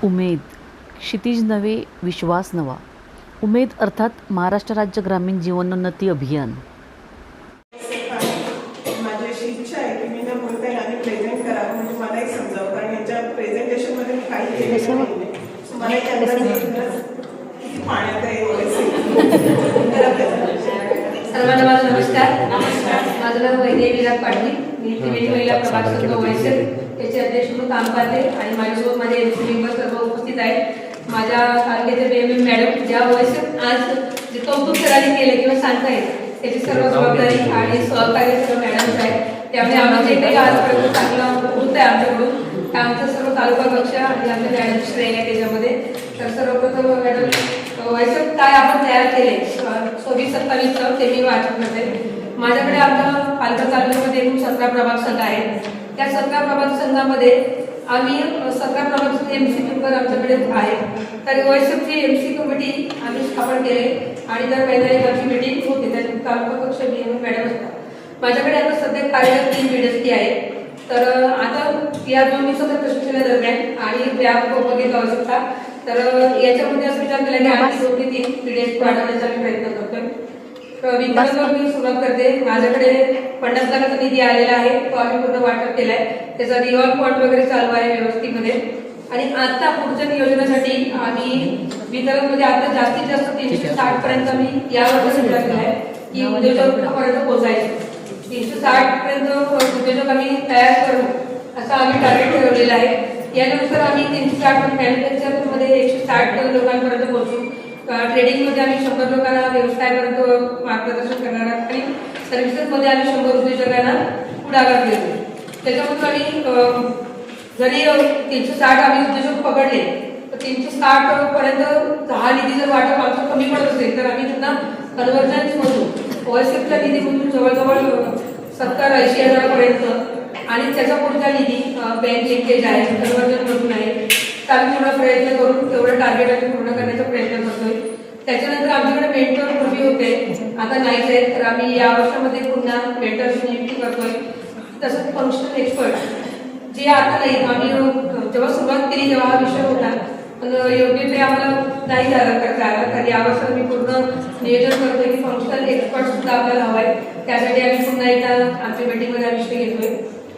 उमेद, क्षितिज नवे विश्वास नवा. उमेद अर्थात महाराष्ट्र राज्य ग्रामीण जीवनोन्नती अभियान. माझी अशी इच्छा आहे की मी न बोलता आणि प्रेझेंट करावं, म्हणजे मलाही समजावं, कारण याच्या प्रेझेंटेशनमध्ये मी काही केलेलं नाही. मला एक अंदाज किती पाण्यात आहे सर्वांना माझा नमस्कार. माझं नाव वैदेही विराट पाटील. मी त्रिवेणी महिला प्रभाग संघ वैसे याचे अध्यक्ष म्हणून काम पाहते आणि माझ्यासोबत माझे एमसी मेंबर सर्व उपस्थित आहेत. माझ्या तालुक्याचे बीएमएम मॅडम ज्या वैसे आज जे कौतुक सरांनी केले किंवा सांगतायत त्याची सर्व जबाबदारी आणि सहकार्य सर्व मॅडम्स आहेत. त्यामुळे आम्हाला जे काही आजपर्यंत चांगलं होत आहे आमच्याकडून आमचं सर्व तालुका कक्ष आणि आमच्या मॅडम श्रेय आहे त्याच्यामध्ये. तर सर्वप्रथम मॅडम वैसे काय आपण तयार केले 26-27 ते मी वाचन करते. माझ्याकडे आमच्या पालघर तालुक्यामध्ये एकूण 17 प्रभाग संघ आहेत. त्या 17 प्रभाग संघामध्ये आम्ही 17 प्रभाग एमसी मेंबर आमच्याकडे आहेत. तर वैसपची एमसी कमिटी आम्ही स्थापन केले आणि दर महिन्याला आमची मीटिंग होते. त्याच्यात तालुका कक्ष बीएमएम मॅडम असतात. माझ्याकडे आता सध्या कार्यरत 3 बीडीएसपी आहेत. तर आता या 2 दिवसाच्या प्रशिक्षणादरम्यान आणि व्याप बघितला आवश्यकता तर याच्यामध्ये असं विचार केला की आणखी 2 ते 3 बीडीएसपी वाढवण्याचा आम्ही प्रयत्न करतोय. विकासावर मी सुरुवात करते. माझ्याकडे 50 लाखाचा निधी आलेला आहे. तो आम्ही पूर्ण वाटप केलाय. त्याचा रिव्हॉल्व फंड वगैरे चालू आहे व्यवस्थेमध्ये. आणि आता पुढच्या नियोजनासाठी आम्ही वितरणमध्ये आता जास्तीत जास्त 360 पर्यंत आम्ही या वर्षाचा विचार केलाय की उद्योजकांपर्यंत पोहोचायचं. 360 पर्यंत उद्योजक आम्ही तयार करू असं आम्ही टार्गेट ठरवलेलं आहे. यानुसार आम्ही 360 मॅन्युफॅक्चरमध्ये 160 लोकांपर्यंत पोहोचू. ट्रेडिंगमध्ये आम्ही 100 लोकांना व्यवसायापर्यंत मार्गदर्शन करणार आहोत आणि सर्व्हिसेसमध्ये आम्ही 100 उद्योजकांना पुढाकार देतो. त्याच्यामध्ये आम्ही जरी 360 आम्ही उद्योजक पकडले तर 360 पर्यंत हा निधी जर वाटप आमचं कमी पडत असेल तर आम्ही त्यांना कन्व्हर्जन्स मधून ओएसएफच्या निधीमधून जवळजवळ 70-80 हजारापर्यंत आणि त्याचा पुढचा निधी बँक लिंकेज आहे कन्व्हर्जन मधून आहे. तर आम्ही थोडा प्रयत्न करून तेवढं टार्गेट आम्ही पूर्ण करण्याचा प्रयत्न करतोय. त्याच्यानंतर आमच्याकडे मेंटर पूर्वी होते आता नाहीच आहेत. तर आम्ही या वर्षामध्ये पुन्हा मेंटरची नियुक्ती करतोय. तसंच फंक्शनल एक्सपर्ट जे आता नाही आम्ही जेव्हा सुरुवात केली तेव्हा हा विषय होता पण योग्य ते आम्हाला नाही करता आला. तर यावर्षी आम्ही पूर्ण नियोजन करतोय की फंक्शनल एक्सपर्ट सुद्धा आपल्याला हवा आहे. त्यासाठी आम्ही पुन्हा एकदा आमच्या मीटिंगमध्ये हा विषय घेतोय.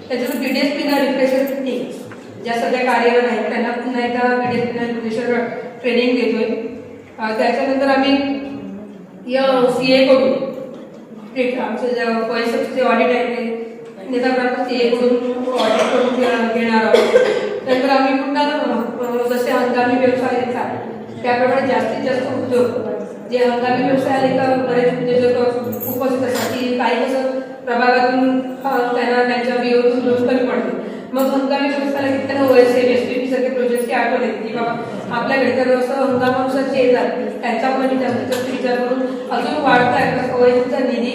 त्याच्यानंतर बीडीएसपीना रिफ्रेशर टेक्निक ज्या सध्या कार्यरत आहेत त्यांना पुन्हा एकदा बीडीएसपीना रिफ्रेशर ट्रेनिंग देतोय. त्याच्यानंतर आम्ही सीए कडून आमचे जे ऑडिट आहे ते नेता सीए कडून ऑडिट करून घेणार आहोत. नंतर आम्ही पुन्हा जसे हंगामी व्यवसाय येतात त्याप्रमाणे जास्तीत जास्त उद्योग जे हंगामी व्यवसायाला का बरेच उद्योजक उपस्थित असतात की काही कसं प्रभागातून त्यांना त्यांच्या बिओतून रोज कमी पडते. मग हंगामी व्यवसायाला की त्यांना ओएसएफ एसपीपी सारखे प्रोजेक्टची आठवण येते की बाबा आपल्याकडे तर असं हंगामानुसार जे येतात त्यांच्यामुळे मी जास्तीत जास्त विचार करून अजून वाढता ओएसएफचा निधी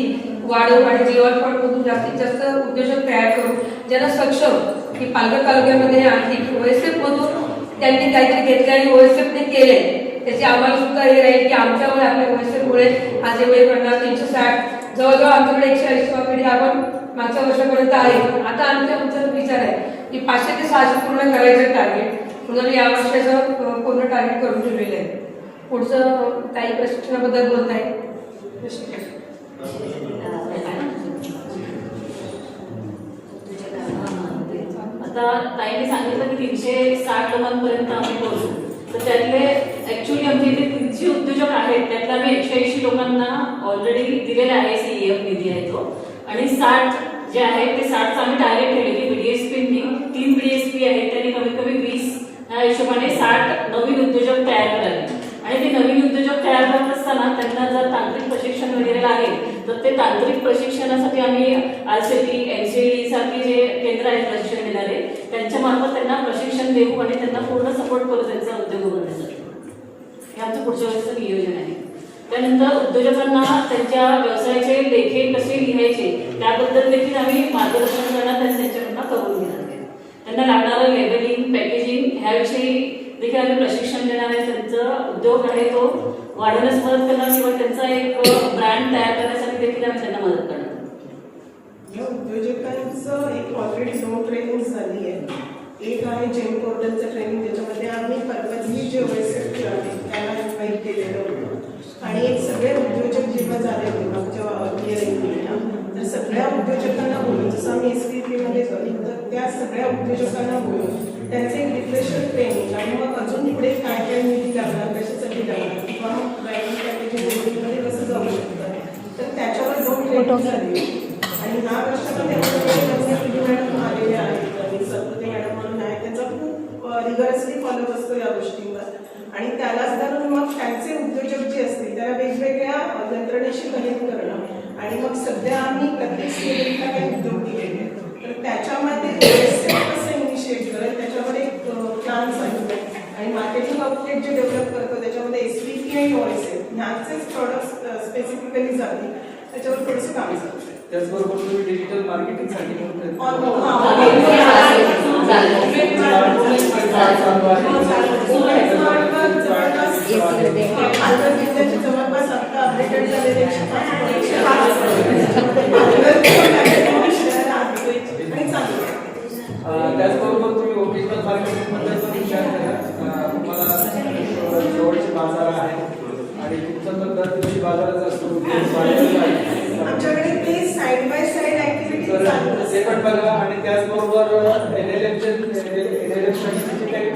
वाढवून आणि रिव्हॉल्व फंड मधून जास्तीत जास्त उद्योजक तयार करून ज्यांना सक्षम की पालघर तालुक्यामध्ये आणखी ओएसएफ मधून त्यांनी काहीतरी घेतले आणि ओएसएफने केले त्याची आम्हाला सुद्धा हे राहील की आमच्यामुळे आपल्या ओएसएफमुळे आज एवढे 360 जवळजवळ आमच्याकडे 180 पिढी आपण मागच्या वर्षापर्यंत आहे. आता आमचा विचार आहे की 500 ते 600 पूर्ण करायचं टार्गेट म्हणून या वर्षाचं पूर्ण टार्गेट करून ठेवलेलं आहे. पुढचं काही प्रशिक्षणाबद्दल बोलत आहे. आता ताईने सांगितलं की 360 लोकांपर्यंत आम्ही पोहोचू. तर त्यातले ऍक्च्युली आमच्या इथे 300 उद्योजक आहेत त्यातल्या आम्ही 180 लोकांना ऑलरेडी दिलेला आहे. सीएफ निधी आहे तो आणि 60 जे आहे ते 60चा आम्ही टार्गेट ठेवले की बीडीएसपी 3 बीडीएसपी आहेत त्यांनी कमीत कमी 20 या हिशोबाने 60 नवीन उद्योजक तयार करावे. आणि ते नवीन उद्योजक तयार करत असताना त्यांना जर तांत्रिक प्रशिक्षण वगैरे आहे तर ते तांत्रिक प्रशिक्षणासाठी आम्ही आरसीटी एनसीडी सारखे जे केंद्र आहेत प्रशिक्षण देणारे त्यांच्या मार्फत त्यांना प्रशिक्षण देऊ आणि त्यांना पूर्ण सपोर्ट करू त्यांचा उद्योग उभारण्यासाठी. हे आमचं पुढच्या वर्षाचं नियोजन आहे. त्यानंतर उद्योजकांना त्यांच्या व्यवसायाचे लेखे कसे लिहायचे त्याबद्दल देखील आम्ही मार्गदर्शन करणार त्यांच्याकडनं करून घेणार. त्यांना लागणारं लेबलिंग पॅकेजिंग ह्याविषयी देखील आम्ही प्रशिक्षण देणार आहे. त्यांचा उद्योग आहे तो वाढवण्यास मदत करणार किंवा त्यांचा एक ब्रँड तयार करण्यासाठी देखील आम्ही त्यांना मदत करणार. या उद्योजकांचं एक ऑलरेडी 2 ट्रेनिंग झाली आहे. एक आहे जेम पोर्टलचं ट्रेनिंग ज्याच्यामध्ये आम्ही उद्योजकांना बोलून त्यांचे डिप्रेशन ट्रेनिंग आणि मग अजून पुढे काय काय निधी लागणार कशासाठी लागणार किंवा रायटिंग पॅकेजिंग कसं जाऊ शकतं तर त्याच्यावर दोन ट्रेनिंग झाली आणि ह्या वर्षामध्ये मॅडम आलेले आहेत आणि सरस्वती मॅडम म्हणून आहे त्यांचा खूप रिगरसली फॉलोअप असतो या गोष्टींवर आणि त्यालाच धरून मग त्यांचे उद्योजक जे असतील त्याला वेगवेगळ्या यंत्रणेशी कनेक्ट करणं आणि मग सध्या आम्ही प्रत्येक स्टेटला काही उद्योग दिलेले तर त्याच्यामध्ये कसं इनिशिएट करेल त्याच्यावर एक प्लॅन सांगितलं आणि मार्केटिंग आउटलेट जे डेव्हलप करतो त्याच्यामध्ये SVP आणि OSL ह्यांचेच प्रॉडक्ट स्पेसिफिकली जातील त्याच्यावर थोडंसं काम चालतं त्याचबरोबर तुम्ही डिजिटल मार्केटिंगसाठी जवळपास आता अपडेटेड झालेले त्याचबरोबर तुम्ही ओकेजनल मार्केटिंग बद्दल पण विचार करा तुम्हाला जवळचे बाजार आहेत आणि तुमचा तर दर दिवशी बाजाराचा असतो आमच्याकडे ते साइड बाय साइड ऍक्टिव्हिटी चालू ते पण बघा आणि त्याचबरोबर NLM चे काही